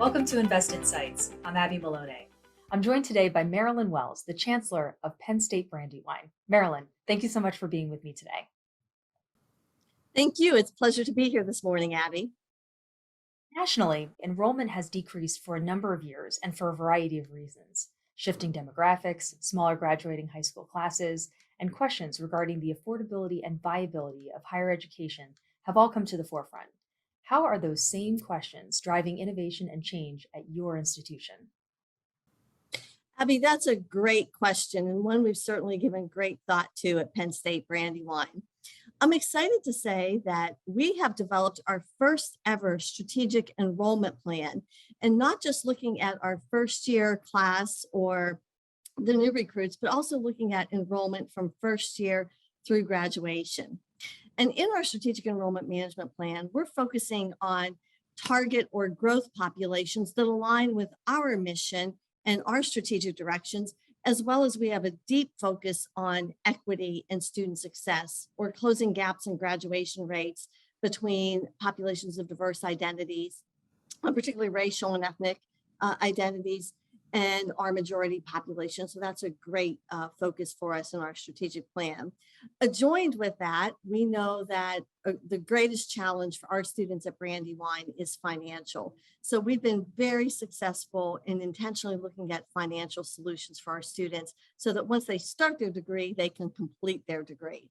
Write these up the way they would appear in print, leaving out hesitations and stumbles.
Welcome to Invest Insights. I'm Abby Maloney. I'm joined today by Marilyn Wells, the Chancellor of Penn State Brandywine. Marilyn, thank you so much for being with me today. Thank you. It's a pleasure to be here this morning, Abby. Nationally, enrollment has decreased for a number of years and for a variety of reasons. Shifting demographics, smaller graduating high school classes, and questions regarding the affordability and viability of higher education have all come to the forefront. How are those same questions driving innovation and change at your institution? Abby, that's a great question and one we've certainly given great thought to at Penn State Brandywine. I'm excited to say that we have developed our first ever strategic enrollment plan, and not just looking at our first year class or the new recruits, but also looking at enrollment from first year through graduation. And in our strategic enrollment management plan, we're focusing on target or growth populations that align with our mission and our strategic directions, as well as we have a deep focus on equity and student success, or closing gaps in graduation rates between populations of diverse identities, particularly racial and ethnic identities, and our majority population. So that's a great focus for us in our strategic plan. Adjoined with that, we know that the greatest challenge for our students at Brandywine is financial. So we've been very successful in intentionally looking at financial solutions for our students so that once they start their degree, they can complete their degree.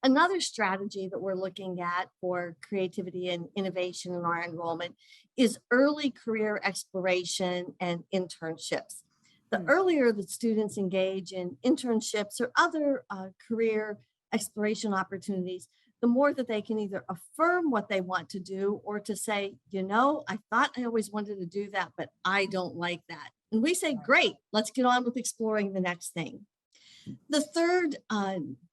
Another strategy that we're looking at for creativity and innovation in our enrollment is early career exploration and internships. The earlier that students engage in internships or other career exploration opportunities, the more that they can either affirm what they want to do or to say, you know, I thought I always wanted to do that, but I don't like that. And we say, great, let's get on with exploring the next thing. The third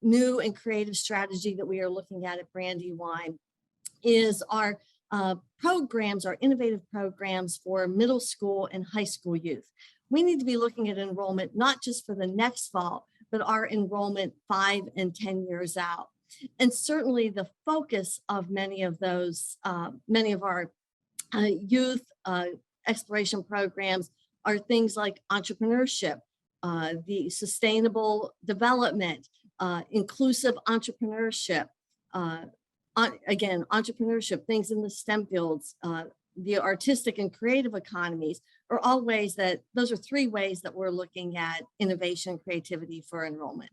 new and creative strategy that we are looking at Brandywine is our programs, our innovative programs for middle school and high school youth. We need to be looking at enrollment, not just for the next fall, but our enrollment 5 and 10 years out. And certainly the focus of many of those, many of our youth exploration programs are things like entrepreneurship, the sustainable development, inclusive entrepreneurship, again, entrepreneurship, things in the STEM fields, the artistic and creative economies are all ways that, those are 3 ways that we're looking at innovation and creativity for enrollment.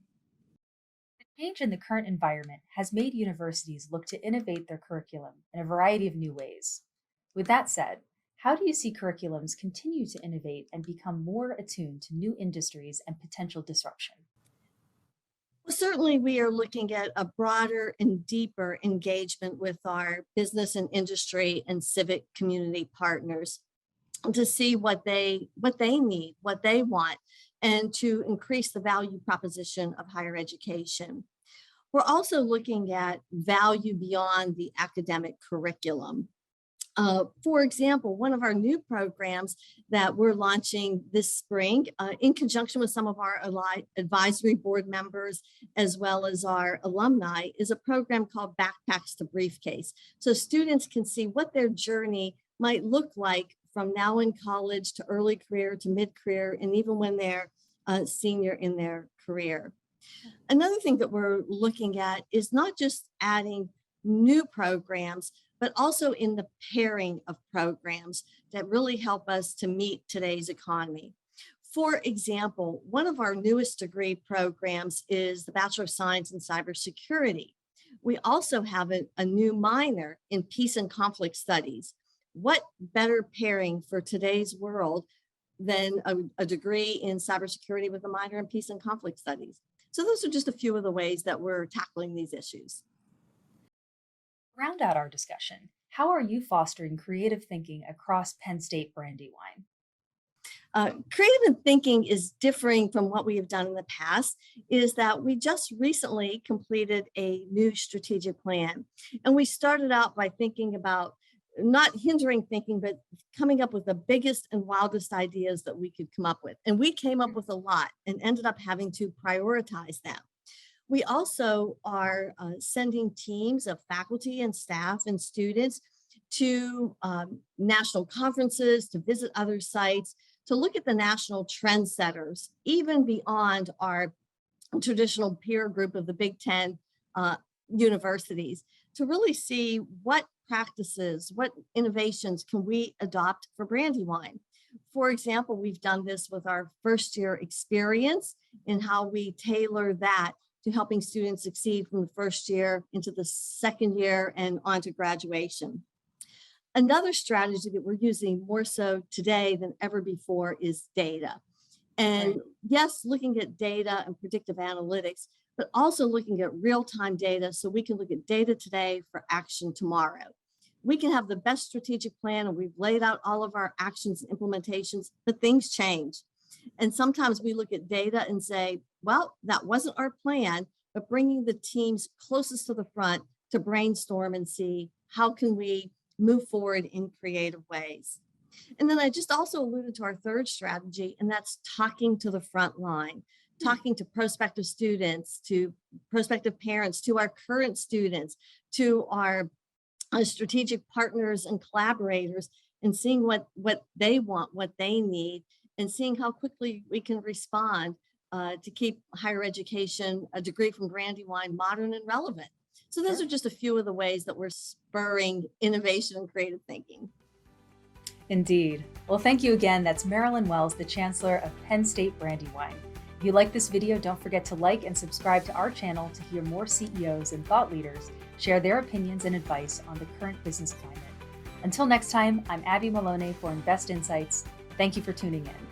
The change in the current environment has made universities look to innovate their curriculum in a variety of new ways. With that said, how do you see curriculums continue to innovate and become more attuned to new industries and potential disruption? Well, certainly we are looking at a broader and deeper engagement with our business and industry and civic community partners to see what they need, what they want, and to increase the value proposition of higher education. We're also looking at value beyond the academic curriculum. For example, one of our new programs that we're launching this spring in conjunction with some of our advisory board members, as well as our alumni, is a program called Backpacks to Briefcase. So students can see what their journey might look like from now in college to early career to mid-career, and even when they're senior in their career. Another thing that we're looking at is not just adding new programs, but also in the pairing of programs that really help us to meet today's economy. For example, one of our newest degree programs is the Bachelor of Science in Cybersecurity. We also have a new minor in Peace and Conflict Studies. What better pairing for today's world than a degree in cybersecurity with a minor in Peace and Conflict Studies? So those are just a few of the ways that we're tackling these issues. Round out our discussion, how are you fostering creative thinking across Penn State Brandywine? Creative thinking is differing from what we have done in the past, is that we just recently completed a new strategic plan. And we started out by thinking about not hindering thinking, but coming up with the biggest and wildest ideas that we could come up with. And we came up with a lot and ended up having to prioritize them. We also are sending teams of faculty and staff and students to national conferences, to visit other sites, to look at the national trendsetters, even beyond our traditional peer group of the Big Ten universities, to really see what practices, what innovations can we adopt for Brandywine. For example, we've done this with our first year experience and how we tailor that to helping students succeed from the first year into the second year and on to graduation. Another strategy that we're using more so today than ever before is data. And yes, looking at data and predictive analytics, but also looking at real-time data so we can look at data today for action tomorrow. We can have the best strategic plan and we've laid out all of our actions and implementations, but things change. And sometimes we look at data and say, well, that wasn't our plan, but bringing the teams closest to the front to brainstorm and see how can we move forward in creative ways. And then I just also alluded to our third strategy, and that's talking to the front line, talking to prospective students, to prospective parents, to our current students, to our strategic partners and collaborators, and seeing what they want, what they need, and seeing how quickly we can respond to keep higher education, a degree from Brandywine, modern and relevant. So those are just a few of the ways that we're spurring innovation and creative thinking. Indeed. Well, thank you again. That's Marilyn Wells, the Chancellor of Penn State Brandywine. If you like this video, don't forget to like and subscribe to our channel to hear more CEOs and thought leaders share their opinions and advice on the current business climate. Until next time, I'm Abby Maloney for Invest Insights. Thank you for tuning in.